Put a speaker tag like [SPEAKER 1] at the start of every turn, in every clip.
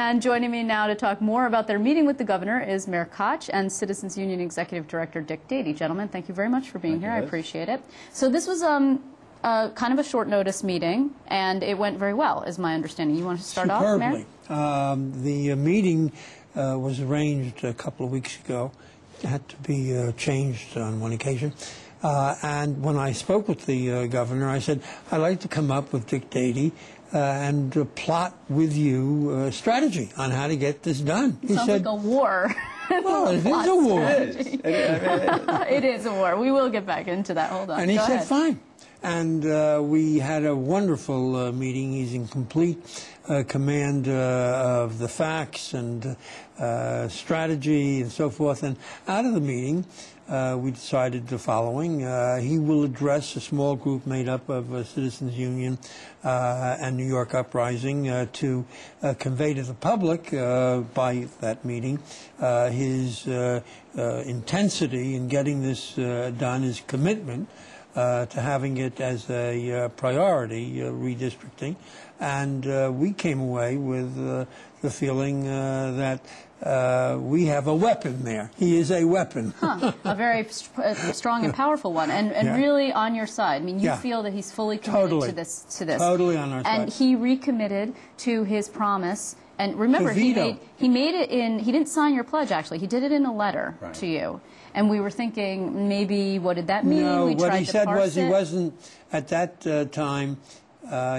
[SPEAKER 1] And joining me now to talk more about their meeting with the governor is Mayor Koch and Citizens Union Executive Director Dick Dady. Gentlemen, thank you very much for being here. I appreciate it. So this was kind of a short notice meeting, and it went very well, is my understanding. You want to start off, Mayor?
[SPEAKER 2] The meeting was arranged a couple of weeks ago. It had to be changed on one occasion. And when I spoke with the governor, I said, I'd like to come up with Dick Dady and plot with you a strategy on how to get this done.
[SPEAKER 1] He said, like a war.
[SPEAKER 2] Well, it is a war.
[SPEAKER 1] It is a war. We will get back into that. Hold on.
[SPEAKER 2] And he
[SPEAKER 1] Go
[SPEAKER 2] said,
[SPEAKER 1] ahead.
[SPEAKER 2] fine. And we had a wonderful meeting. He's in complete command of the facts and strategy and so forth. And out of the meeting, we decided the following. He will address a small group made up of Citizens Union and New York Uprising to convey to the public by that meeting his intensity in getting this done, his commitment to having it as a priority, redistricting. And we came away with the feeling that we have a weapon there. He is a weapon.
[SPEAKER 1] A very strong and powerful one, and
[SPEAKER 2] yeah.
[SPEAKER 1] Really on your side. I mean, you feel that he's fully committed to this.
[SPEAKER 2] Totally on our side.
[SPEAKER 1] And he recommitted to his promise. And remember, he made it in. He didn't sign your pledge. Actually, he did it in a letter to you. And we were thinking, maybe what did that mean?
[SPEAKER 2] No,
[SPEAKER 1] we
[SPEAKER 2] what
[SPEAKER 1] tried
[SPEAKER 2] he
[SPEAKER 1] to
[SPEAKER 2] said
[SPEAKER 1] parse
[SPEAKER 2] was he
[SPEAKER 1] it.
[SPEAKER 2] wasn't at that time.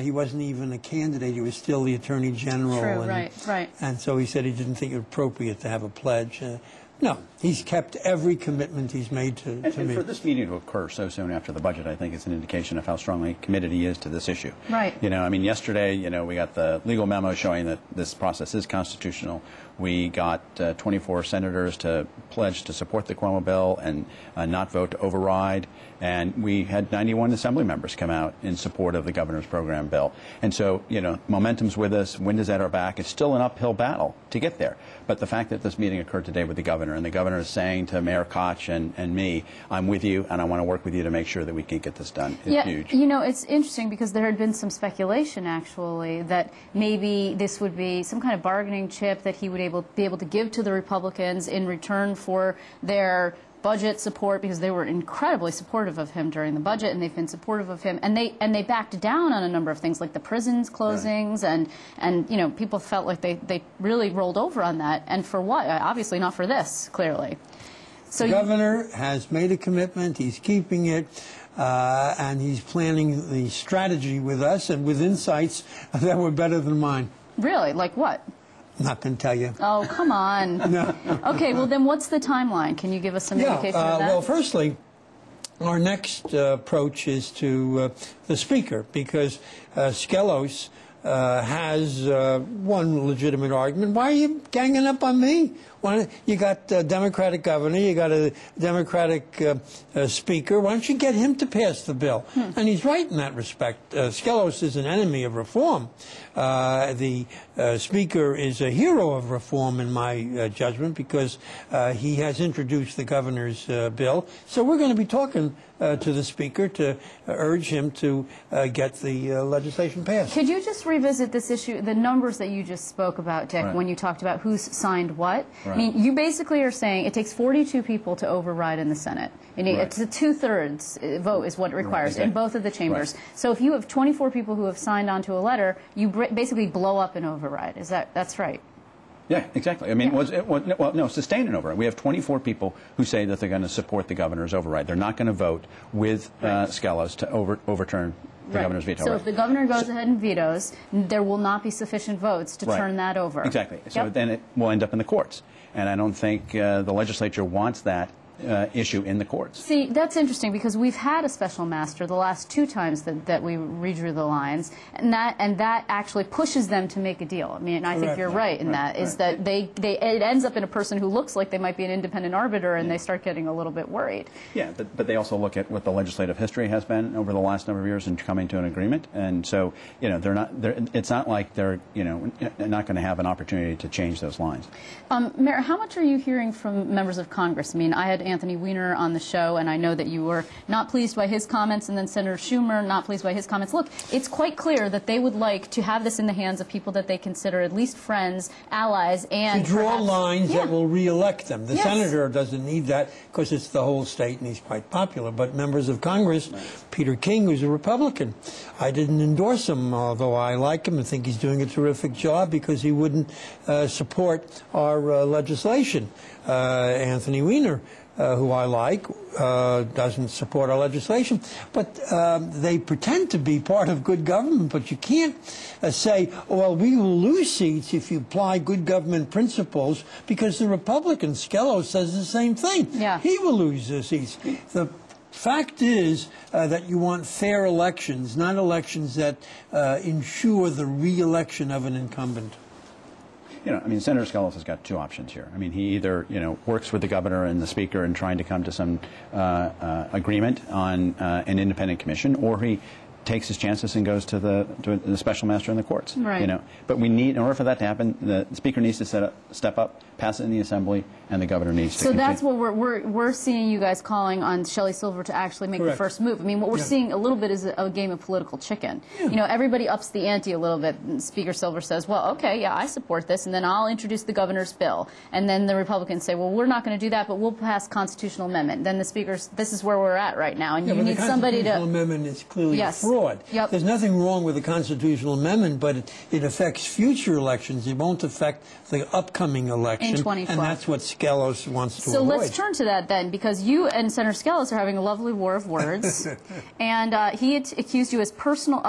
[SPEAKER 2] He wasn't even a candidate. He was still the Attorney General.
[SPEAKER 1] True,
[SPEAKER 2] and,
[SPEAKER 1] right.
[SPEAKER 2] And so he said he didn't think it appropriate to have a pledge. No, he's kept every commitment he's made to me.
[SPEAKER 3] And for this meeting to occur so soon after the budget, I think it's an indication of how strongly committed he is to this issue.
[SPEAKER 1] Right.
[SPEAKER 3] You know, I mean, yesterday, we got the legal memo showing that this process is constitutional. We got 24 senators to pledge to support the Cuomo bill and not vote to override. And we had 91 assembly members come out in support of the governor's program bill. And so, momentum's with us, wind is at our back. It's still an uphill battle to get there. But the fact that this meeting occurred today with the governor, and the governor is saying to Mayor Koch and me, I'm with you, and I want to work with you to make sure that we can get this done, is huge.
[SPEAKER 1] It's interesting because there had been some speculation, actually, that maybe this would be some kind of bargaining chip that he would be able to give to the Republicans in return for their budget support, because they were incredibly supportive of him during the budget, and they've been supportive of him, and they backed down on a number of things like the prisons closings, and people felt like they really rolled over on that, and for what? Obviously not for this, clearly. So
[SPEAKER 2] the governor has made a commitment. He's keeping it. And he's planning the strategy with us and with insights that were better than mine.
[SPEAKER 1] Really? Like what?
[SPEAKER 2] I'm not going to tell you.
[SPEAKER 1] Oh, come on.
[SPEAKER 2] No.
[SPEAKER 1] Okay, well then what's the timeline? Can you give us some indication of that?
[SPEAKER 2] Well, firstly, our next approach is to the Speaker, because Skelos has one legitimate argument. Why are you ganging up on me? You got a Democratic governor, you got a Democratic speaker. Why don't you get him to pass the bill? And he's right in that respect. Skelos is an enemy of reform. The speaker is a hero of reform, in my judgment, because he has introduced the governor's bill. So we're going to be talking to the speaker to urge him to get the legislation passed.
[SPEAKER 1] Could you just revisit this issue, the numbers that you just spoke about, Dick, when you talked about who's signed what? I mean, you basically are saying it takes 42 people to override in the Senate. It's a 2/3 vote is what it requires in both of the chambers. So if you have 24 people who have signed onto a letter, you basically blow up an override. That's right?
[SPEAKER 3] Yeah, exactly. I mean, no, sustain an override. We have 24 people who say that they're going to support the governor's override. They're not going to vote with Skelos to overturn the governor's veto.
[SPEAKER 1] So if the governor goes ahead and vetoes, there will not be sufficient votes to turn that over.
[SPEAKER 3] Exactly. So then it will end up in the courts. And I don't think the legislature wants that issue in the courts.
[SPEAKER 1] See, that's interesting, because we've had a special master the last 2 times that we redrew the lines, and that actually pushes them to make a deal. I mean, I think you're right in that, is that it ends up in a person who looks like they might be an independent arbiter, and they start getting a little bit worried.
[SPEAKER 3] Yeah, but they also look at what the legislative history has been over the last number of years in coming to an agreement, and so it's not like they're not going to have an opportunity to change those lines.
[SPEAKER 1] Mayor, how much are you hearing from members of Congress? I mean, I had Anthony Weiner on the show, and I know that you were not pleased by his comments, and then Senator Schumer not pleased by his comments. Look, it's quite clear that they would like to have this in the hands of people that they consider at least friends, allies, and
[SPEAKER 2] to draw
[SPEAKER 1] perhaps,
[SPEAKER 2] lines that will re-elect them. The
[SPEAKER 1] Yes.
[SPEAKER 2] senator doesn't need that because it's the whole state and he's quite popular. But members of Congress, Peter King, who's a Republican, I didn't endorse him, although I like him and think he's doing a terrific job because he wouldn't support our legislation. Anthony Weiner, who I like, doesn't support our legislation. But they pretend to be part of good government, but you can't say, oh, well, we will lose seats if you apply good government principles, because the Republican, Skelos, says the same thing.
[SPEAKER 1] Yeah.
[SPEAKER 2] He will lose the seats. The fact is that you want fair elections, not elections that ensure the re-election of an incumbent.
[SPEAKER 3] You know, I mean, Senator Skelos has got two options here. I mean, he either, you know, works with the governor and the speaker in trying to come to some agreement on an independent commission, or he takes his chances and goes to the special master in the courts.
[SPEAKER 1] Right.
[SPEAKER 3] You know, but we need, in order for that to happen, the speaker needs to step up, pass it in the assembly, and the governor needs to.
[SPEAKER 1] So that's what we're seeing you guys calling on Shelley Silver to actually make
[SPEAKER 2] Correct.
[SPEAKER 1] the first move. I mean, what we're seeing a little bit is a game of political chicken. You know, everybody ups the ante a little bit. And Speaker Silver says, well, okay, yeah, I support this, and then I'll introduce the governor's bill. And then the Republicans say, well, we're not going to do that, but we'll pass constitutional amendment. Then the speaker's, this is where we're at right now, and you need somebody to.
[SPEAKER 2] The constitutional amendment is clearly a fraud.
[SPEAKER 1] Yep.
[SPEAKER 2] There's nothing wrong with the constitutional amendment, but it affects future elections. It won't affect the upcoming election.
[SPEAKER 1] In 2012.
[SPEAKER 2] And that's what Skelos wants to
[SPEAKER 1] So
[SPEAKER 2] avoid.
[SPEAKER 1] let's turn to that then, because you and Senator Skelos are having a lovely war of words, and he accused you as personal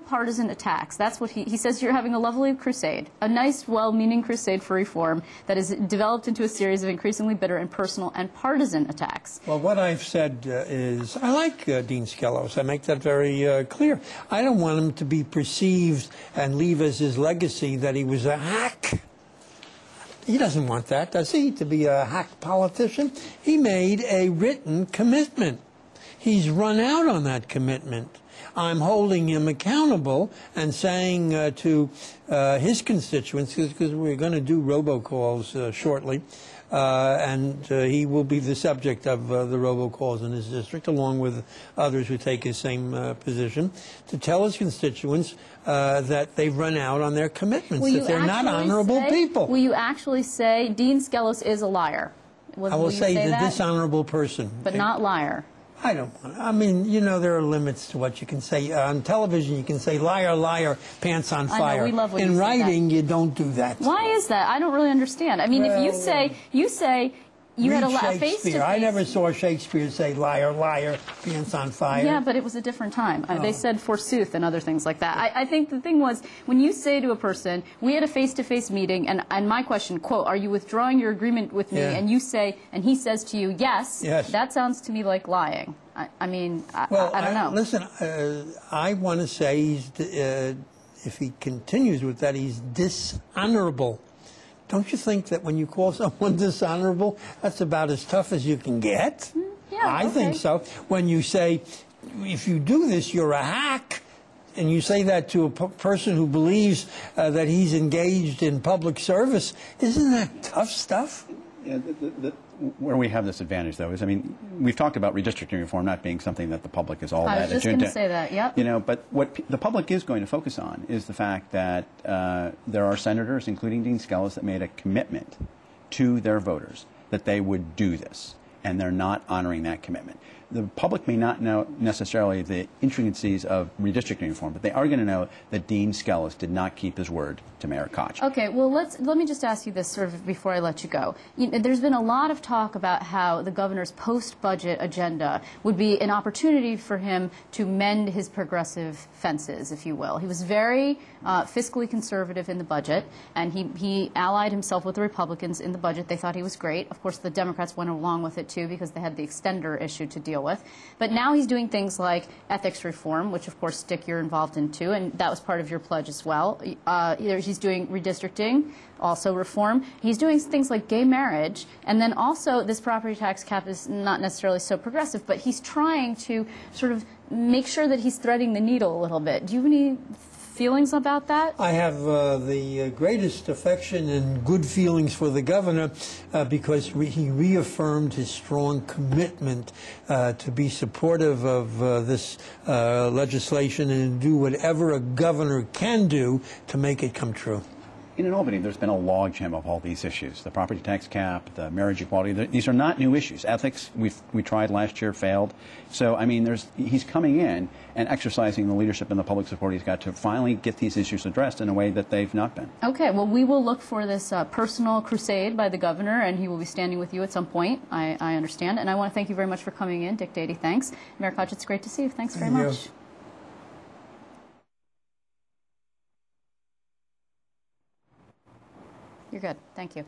[SPEAKER 1] partisan attacks. That's what he says. You're having a lovely crusade, a nice, well-meaning crusade for reform that is developed into a series of increasingly bitter and personal and partisan attacks.
[SPEAKER 2] Well, what I've said is I like Dean Skelos. I make that very clear. I don't want him to be perceived and leave as his legacy that he was a hack. He doesn't want that, does he, to be a hack politician? He made a written commitment. He's run out on that commitment. I'm holding him accountable and saying to his constituents, because we're going to do robocalls shortly, and he will be the subject of the robocalls in his district, along with others who take his same position, to tell his constituents that they've run out on their commitments, that they're not honorable people.
[SPEAKER 1] Will you actually say Dean Skelos is a liar?
[SPEAKER 2] I will say the dishonorable person.
[SPEAKER 1] But not liar.
[SPEAKER 2] I don't want to. I mean, you know, there are limits to what you can say. On television, you can say, liar, liar, pants on fire.
[SPEAKER 1] I know, we love when
[SPEAKER 2] In
[SPEAKER 1] you say
[SPEAKER 2] writing,
[SPEAKER 1] that.
[SPEAKER 2] you don't do that.
[SPEAKER 1] Why is that? I don't really understand. I mean, if you say you had a face-to-face.
[SPEAKER 2] I never saw Shakespeare say, liar, liar, pants on fire.
[SPEAKER 1] Yeah, but it was a different time. They said forsooth and other things like that. I think the thing was, when you say to a person, we had a face-to-face meeting, and my question, quote, are you withdrawing your agreement with me? And you say, and he says to you, yes. That sounds to me like lying. I mean, I don't know.
[SPEAKER 2] Listen, I want to say if he continues with that, he's dishonorable. Don't you think that when you call someone dishonorable, that's about as tough as you can get?
[SPEAKER 1] Yeah,
[SPEAKER 2] I think so. When you say, if you do this, you're a hack, and you say that to a person who believes that he's engaged in public service, isn't that tough stuff?
[SPEAKER 3] Yeah, where we have this advantage, though, is, I mean, we've talked about redistricting reform not being something that the public is all that attuned to.
[SPEAKER 1] I was just going to say that, yep.
[SPEAKER 3] You know, but what the public is going to focus on is the fact that there are senators, including Dean Skelos, that made a commitment to their voters that they would do this, and they're not honoring that commitment. The public may not know necessarily the intricacies of redistricting reform, but they are going to know that Dean Skelos did not keep his word to Mayor Koch.
[SPEAKER 1] Okay, well, let me just ask you this sort of before I let you go. There's been a lot of talk about how the governor's post-budget agenda would be an opportunity for him to mend his progressive fences, if you will. He was very fiscally conservative in the budget, and he allied himself with the Republicans in the budget. They thought he was great. Of course, the Democrats went along with it, too, because they had the extender issue to deal with. But now he's doing things like ethics reform, which, of course, Dick, you're involved in, too, and that was part of your pledge as well. He's doing redistricting, also reform. He's doing things like gay marriage, and then also this property tax cap is not necessarily so progressive, but he's trying to sort of make sure that he's threading the needle a little bit. Do you have any feelings about that?
[SPEAKER 2] I have the greatest affection and good feelings for the governor because he reaffirmed his strong commitment to be supportive of this legislation and do whatever a governor can do to make it come true.
[SPEAKER 3] In Albany, there's been a logjam of all these issues. The property tax cap, the marriage equality, these are not new issues. Ethics, we tried last year, failed. So, I mean, he's coming in and exercising the leadership and the public support he's got to finally get these issues addressed in a way that they've not been.
[SPEAKER 1] Okay, well, we will look for this personal crusade by the governor, and he will be standing with you at some point, I understand. And I want to thank you very much for coming in. Dick Dady, thanks. Mayor Koch, it's great to see you. Thanks very much. You're good. Thank you.